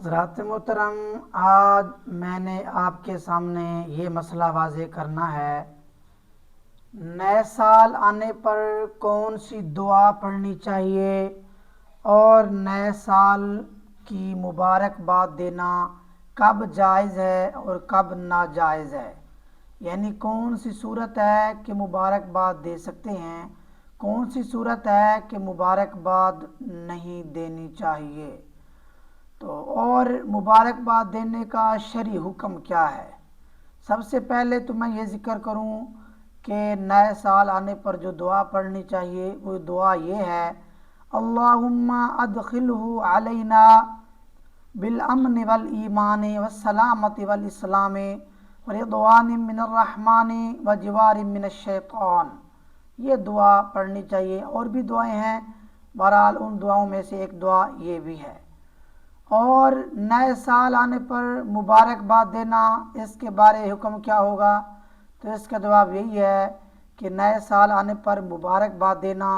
حضرات محترم، آج میں نے آپ کے سامنے یہ مسئلہ واضح کرنا ہے۔ نئے سال آنے پر کون سی دعا پڑھنی چاہیے اور نئے سال کی مبارکباد دینا کب جائز ہے اور کب ناجائز ہے، یعنی کون سی صورت ہے کہ مبارکباد دے سکتے ہیں، کون سی صورت ہے کہ مبارکباد نہیں دینی چاہیے۔ تو اور مبارکباد دینے کا شرعی حکم کیا ہے؟ سب سے پہلے تو میں یہ ذکر کروں کہ نئے سال آنے پر جو دعا پڑھنی چاہیے وہ دعا یہ ہے: اللہم ادخلہ علینا بالامن والایمان والسلامت والاسلام ورضوان من الرحمن وجوار من الشیطان۔ یہ دعا پڑھنی چاہیے، اور بھی دعائیں ہیں، بہرحال ان دعاؤں میں سے ایک دعا یہ بھی ہے۔ اور نئے سال آنے پر مبارکباد دینا، اس کے بارے حکم کیا ہوگا؟ تو اس کا جواب یہی ہے کہ نئے سال آنے پر مبارکباد دینا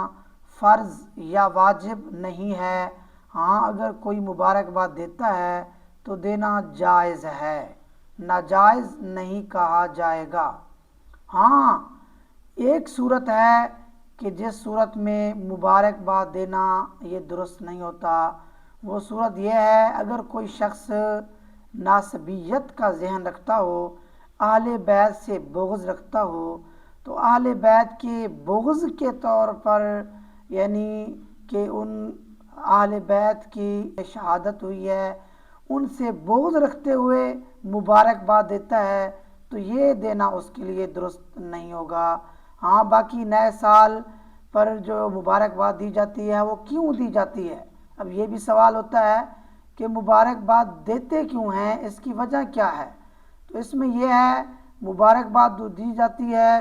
فرض یا واجب نہیں ہے۔ ہاں، اگر کوئی مبارکباد دیتا ہے تو دینا جائز ہے، ناجائز نہیں کہا جائے گا۔ ہاں، ایک صورت ہے کہ جس صورت میں مبارکباد دینا یہ درست نہیں ہوتا، وہ صورت یہ ہے اگر کوئی شخص ناسبیت کا ذہن رکھتا ہو، اہل بیت سے بغض رکھتا ہو، تو اہل بیت کے بغض کے طور پر، یعنی کہ ان اہل بیت کی شہادت ہوئی ہے، ان سے بغض رکھتے ہوئے مبارکباد دیتا ہے، تو یہ دینا اس کے لیے درست نہیں ہوگا۔ ہاں، باقی نئے سال پر جو مبارکباد دی جاتی ہے وہ کیوں دی جاتی ہے؟ اب یہ بھی سوال ہوتا ہے کہ مبارکباد دیتے کیوں ہیں، اس کی وجہ کیا ہے؟ تو اس میں یہ ہے، مبارکباد جو دی جاتی ہے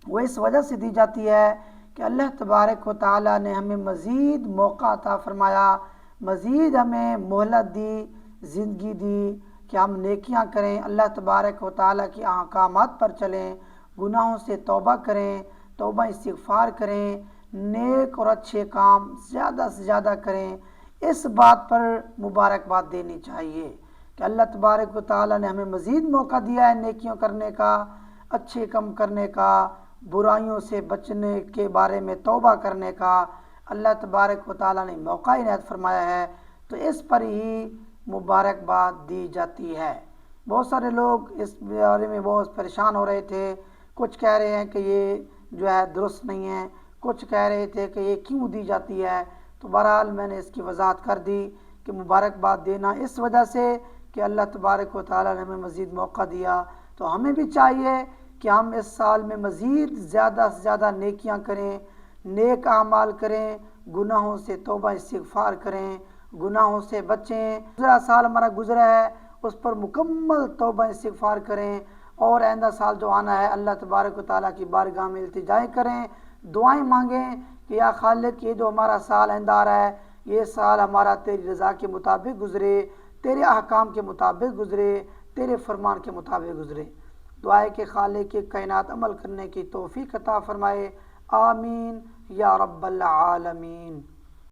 وہ اس وجہ سے دی جاتی ہے کہ اللہ تبارک و تعالیٰ نے ہمیں مزید موقع عطا فرمایا، مزید ہمیں مہلت دی، زندگی دی کہ ہم نیکیاں کریں، اللہ تبارک و تعالیٰ کے احکامات پر چلیں، گناہوں سے توبہ کریں، توبہ استغفار کریں، نیک اور اچھے کام زیادہ سے زیادہ کریں۔ اس بات پر مبارکباد دینی چاہیے کہ اللہ تبارک و تعالیٰ نے ہمیں مزید موقع دیا ہے نیکیوں کرنے کا، اچھے کام کرنے کا، برائیوں سے بچنے کے بارے میں توبہ کرنے کا، اللہ تبارک و تعالیٰ نے موقع عنایت فرمایا ہے، تو اس پر ہی مبارکباد دی جاتی ہے۔ بہت سارے لوگ اس بارے میں بہت پریشان ہو رہے تھے، کچھ کہہ رہے ہیں کہ یہ جو ہے درست نہیں ہے، کچھ کہہ رہے تھے کہ یہ کیوں دی جاتی ہے۔ تو بہرحال میں نے اس کی وضاحت کر دی کہ مبارکباد دینا اس وجہ سے کہ اللہ تبارک و تعالیٰ نے ہمیں مزید موقع دیا، تو ہمیں بھی چاہیے کہ ہم اس سال میں مزید زیادہ سے زیادہ نیکیاں کریں، نیک اعمال کریں، گناہوں سے توبہ استغفار کریں، گناہوں سے بچیں۔ گزرا سال ہمارا گزرا ہے اس پر مکمل توبہ استغفار کریں، اور آئندہ سال جو آنا ہے اللہ تبارک و تعالیٰ کی بارگاہ میں التجائیں کریں، دعائیں مانگیں کہ یا خالق، یہ جو ہمارا سال آئندہ آ رہا ہے یہ سال ہمارا تیری رضا کے مطابق گزرے، تیرے احکام کے مطابق گزرے، تیرے فرمان کے مطابق گزرے۔ دعا ہے کہ خالق کائنات عمل کرنے کی توفیق عطا فرمائے، آمین یا رب العالمین۔